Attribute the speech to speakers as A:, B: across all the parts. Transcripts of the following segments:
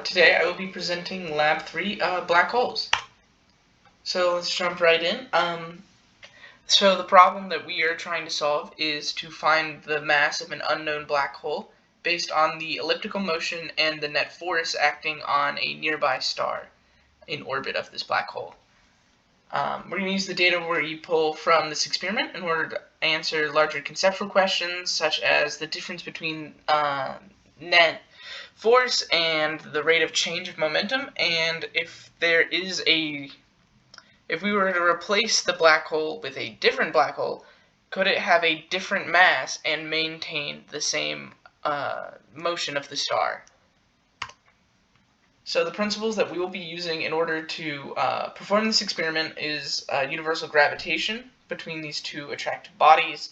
A: Today I will be presenting Lab 3, black holes. So let's jump right in. So the problem that we are trying to solve is to find the mass of an unknown black hole based on the elliptical motion and the net force acting on a nearby star in orbit of this black hole. We're going to use the data we pull from this experiment in order to answer larger conceptual questions such as the difference between net force and the rate of change of momentum, and if we were to replace the black hole with a different black hole, could it have a different mass and maintain the same motion of the star? So the principles that we will be using in order to perform this experiment is universal gravitation between these two attractive bodies,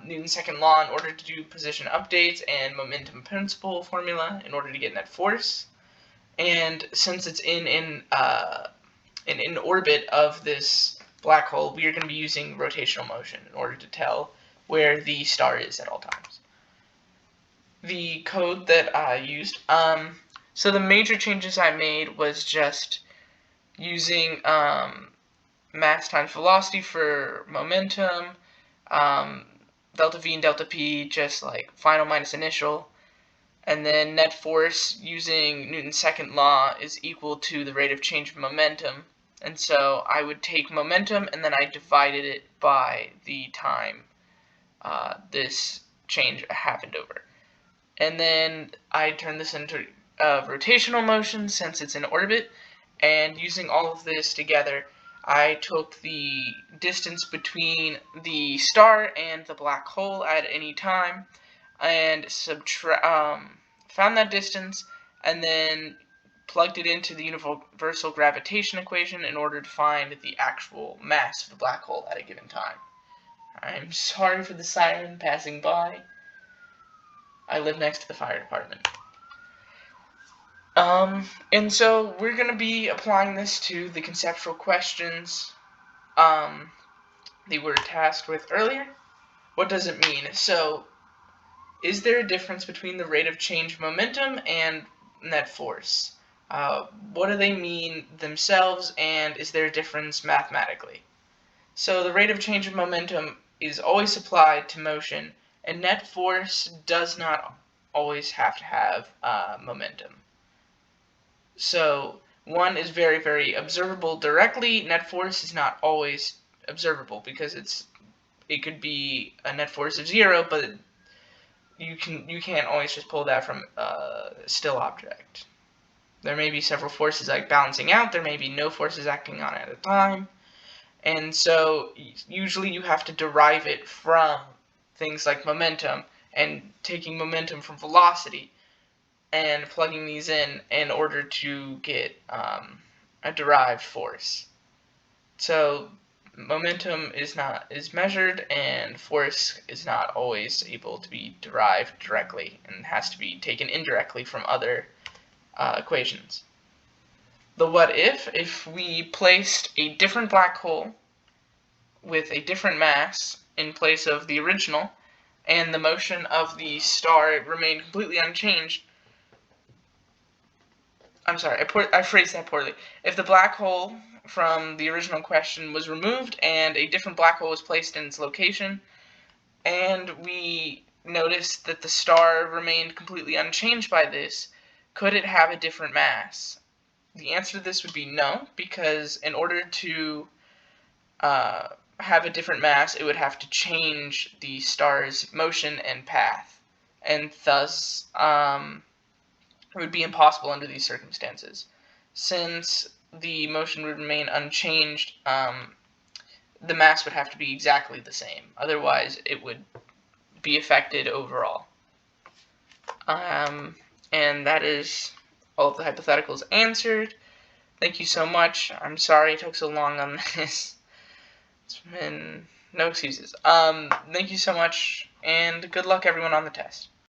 A: Newton's second law in order to do position updates, and momentum principle formula in order to get net force. And since it's in orbit of this black hole, we are going to be using rotational motion in order to tell where the star is at all times. The code that I used, so the major changes I made was just using mass times velocity for momentum, delta V and delta P just like final minus initial, and then net force using Newton's second law is equal to the rate of change of momentum. And so I would take momentum and then I divided it by the time this change happened over. And then I turned this into rotational motion since it's in orbit, and using all of this together, I took the distance between the star and the black hole at any time and found that distance and then plugged it into the universal gravitation equation in order to find the actual mass of the black hole at a given time. I'm sorry for the siren passing by. I live next to the fire department. And so we're going to be applying this to the conceptual questions they were tasked with earlier. What does it mean? So, is there a difference between the rate of change of momentum and net force? What do they mean themselves, and is there a difference mathematically? So the rate of change of momentum is always applied to motion, and net force does not always have to have momentum. So one is very, very observable directly. Net force is not always observable because it could be a net force of 0, but you can't always just pull that from a still object. There may be several forces like balancing out. There may be no forces acting on it at a time. And so usually you have to derive it from things like momentum and taking momentum from velocity and plugging these in order to get a derived force. So momentum is measured, and force is not always able to be derived directly and has to be taken indirectly from other equations. The what if we placed a different black hole with a different mass in place of the original, and the motion of the star remained completely unchanged. I'm sorry, I phrased that poorly. If the black hole from the original question was removed and a different black hole was placed in its location, and we noticed that the star remained completely unchanged by this, could it have a different mass? The answer to this would be no, because in order to have a different mass, it would have to change the star's motion and path, and thus it would be impossible under these circumstances. Since the motion would remain unchanged, the mass would have to be exactly the same. Otherwise, it would be affected overall. And that is all of the hypotheticals answered. Thank you so much. I'm sorry it took so long on this. It's been no excuses. Thank you so much, and good luck everyone on the test.